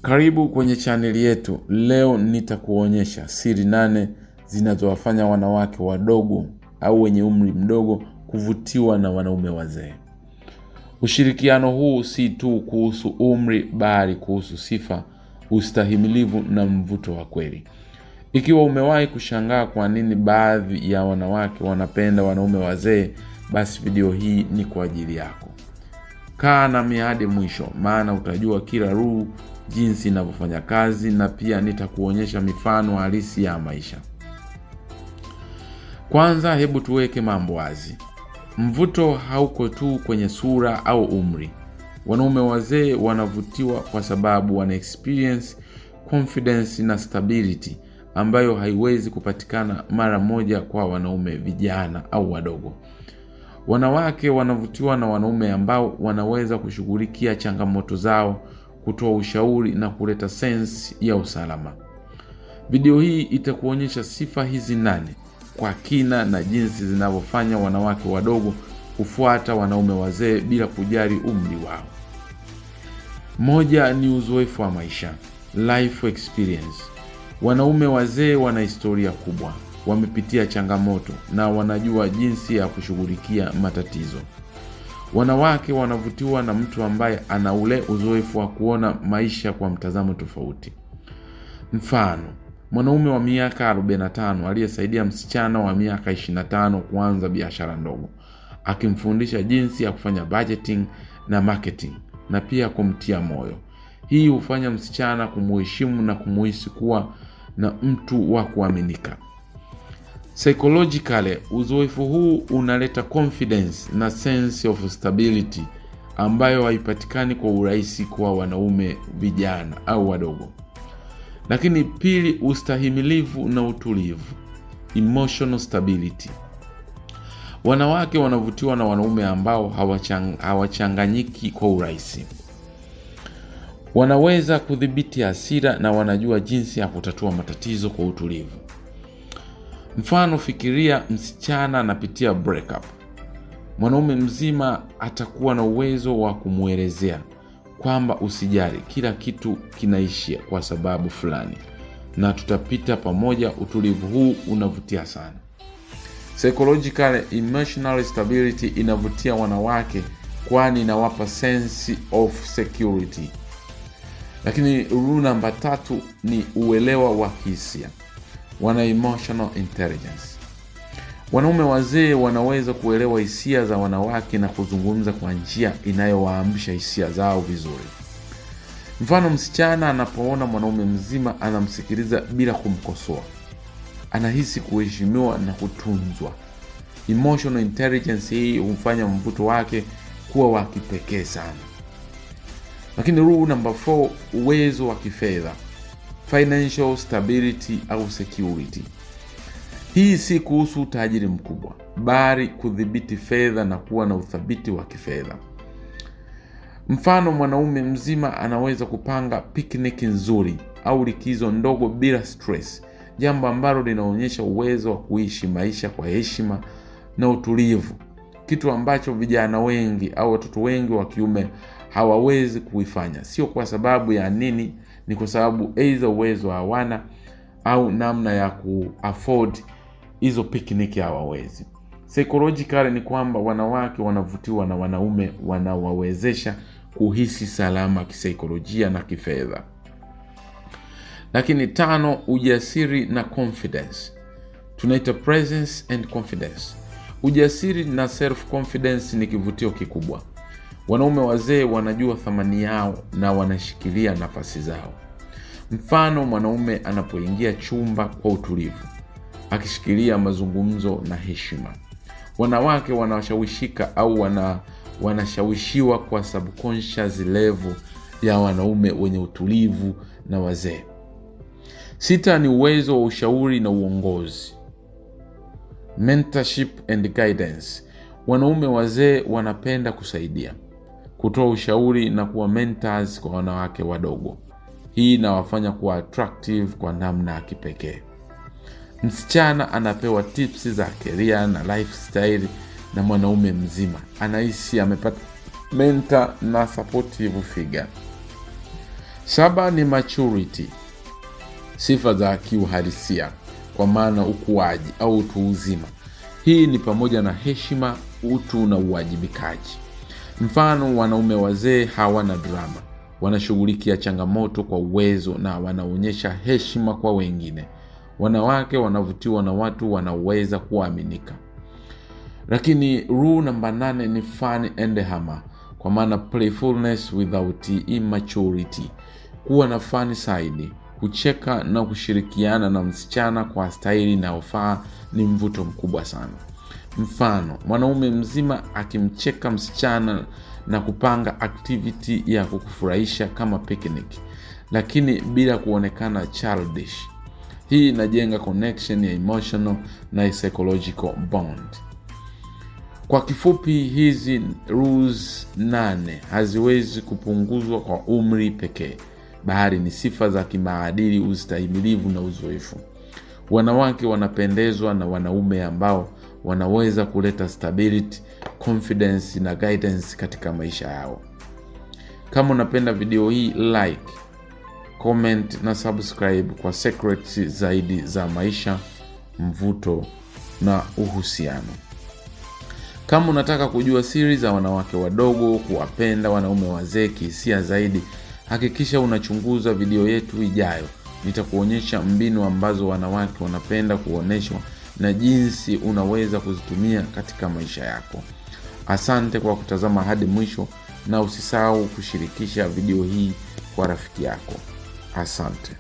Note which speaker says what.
Speaker 1: Karibu kwenye chaneli yetu. Leo nitakuonyesha siri 8 zinazowafanya wanawake wadogo au wenye umri mdogo kuvutiwa na wanaume wazee. Ushirikiano huu si tu kuhusu umri, bali kuhusu sifa, ustahimilivu na mvuto wa kweli. Ikiwa umewahi kushangaa kwa nini baadhi ya wanawake wanapenda wanaume wazee, basi video hii ni kwa ajili yako. Kaa nami hadi mwisho, maana utajua kila rule, jinsi inavyofanya kazi, na pia nitakuonyesha mifano halisi ya maisha. Kwanza, hebu tuweke mambo wazi. Mvuto hauko tu kwenye sura au umri. Wanaume wazee wanavutiwa kwa sababu wana experience, confidence na stability ambayo haiwezi kupatikana mara moja kwa wanaume vijana au wadogo. Wanawake wanavutiwa na wanaume ambao wanaweza kushughulikia changamoto zao, kutoa ushauri na kuleta sense ya usalama. Video hii itakuonyesha sifa hizi 8 kwa kina na jinsi zinavyofanya wanawake wadogo kufuata wanaume wazee bila kujali umri wao. Moja ni uzoefu wa maisha, life experience. Wanaume wazee wana historia kubwa, wamepitia changamoto na wanajua jinsi ya kushughulikia matatizo. Wanawake wanavutiwa na mtu ambaye ana ule uzoefu wa kuona maisha kwa mtazamo tofauti. Mfano, mwanaume wa miaka 45 aliyesaidia msichana wa miaka 25 kuanza biashara ndogo, akimfundisha jinsi ya kufanya budgeting na marketing na pia kumtia moyo. Hii hufanya msichana kumuheshimu na kumuhisi kuwa na mtu wa kuaminika. Psychologically, uzoefu huu unaleta confidence na sense of stability ambayo haipatikani kwa urahisi kwa wanaume vijana au wadogo. Lakini pili, ustahimilivu na utulivu, emotional stability. Wanawake wanavutiwa na wanaume ambao hawachanganyiki kwa urahisi. Wanaweza kudhibiti hasira na wanajua jinsi ya kutatua matatizo kwa utulivu. Mfano, fikiria msichana anapitia breakup. Mwanaume mzima atakuwa na uwezo wa kumuelezea kwamba usijali, kila kitu kinaishia kwa sababu fulani na tutapita pamoja. Utulivu huu unavutia sana. Psychological emotional stability inavutia wanawake kwani inawapa sense of security. Lakini rule namba 3 ni uelewa wa hisia. Wana emotional intelligence. Wanaume wazee wanaweza kuelewa hisia za wanawake na kuzungumza kwa njia inayowaamsha hisia zao vizuri. Mfano, msichana anapoona mwanaume mzima anamsikiliza bila kumkosoa, anahisi kuheshimiwa na kutunzwa. Emotional intelligence hii humfanya mvuto wake kuwa wa kipekee sana. Lakini rule number 4, uwezo wa kifedha, financial stability au security. Hii si kuhusu utajiri mkubwa, bali kudhibiti fedha na kuwa na uthabiti wa kifedha. Mfano, mwanaume mzima anaweza kupanga picnic nzuri au likizo ndogo bila stress, jambo ambalo linaonyesha uwezo wa kuishi maisha kwa heshima na utulivu, kitu ambacho vijana wengi au watoto wengi wa kiume hawawezi kuifanya. Sio kwa sababu ya nini, ni kwa sababu either uwezo hawana au namna ya kuafford hizo picnic hawawezi. Psychologically ni kwamba wanawake wanavutiwa na wanaume wanaowawezesha kuhisi salama kisaikolojia na kifedha. Lakini 5, ujasiri na confidence. Tunaita presence and confidence. Ujasiri na self confidence ni kivutio kikubwa. Wanaume wazee wanajua thamani yao na wanashikilia nafasi zao. Mfano, mwanaume anapoingia chumba kwa utulivu, akishikilia mazungumzo na heshima, wanawake wanashawishika au wanashawishiwa kwa subconscious level ya wanaume wenye utulivu na wazee. 6 ni uwezo wa ushauri na uongozi, mentorship and guidance. Wanaume wazee wanapenda kusaidia, kutoa ushauri na kuwa mentors kwa wanawake wadogo. Hii inawafanya kuwa attractive kwa namna ya kipekee. Msichana anapewa tips za career na lifestyle na mwanaume mzima anahisi amepata mentor na supportive figure. 7 ni maturity, sifa za kiuhalisia, kwa maana ukuaji au utu uzima. Hii ni pamoja na heshima, utu na uwajibikaji. Mfano, wanaume wazee hawana drama, wanashughulikia changamoto kwa uwezo na wanaonyesha heshima kwa wengine. Wanawake wanavutiwa na watu wanaweza kuaminika. Lakini rule namba 8 ni fun and humor, kwa maana playfulness without immaturity. Kuwa na fun side, kucheka na kushirikiana na msichana kwa staili inayofaa ni mvuto mkubwa sana. Mfano, mwanaume mzima akimcheka msichana na kupanga activity ya kukufurahisha kama picnic, lakini bila kuonekana childish. Hii inajenga connection ya emotional na psychological bond. Kwa kifupi, hizi rules 8 haziwezi kupunguzwa kwa umri pekee, bali ni sifa za kimaadili, ustahimilivu na uzoefu. Wanawake wanapendezwa na wanaume ambao wanaweza kuleta stability, confidence na guidance katika maisha yao. Kama unapenda video hii, like, comment na subscribe kwa secrets zaidi za maisha, mvuto na uhusiano. Kama unataka kujua siri za wanawake wadogo kuwapenda wanaume wazee kihisia zaidi, hakikisha unachunguza video yetu ijayo. Nitakuonyesha mbinu ambazo wanawake wanapenda kuoneshwa na jinsi unaweza kuzitumia katika maisha yako. Asante kwa kutazama hadi mwisho, na usisahau kushirikisha video hii kwa rafiki yako. Asante.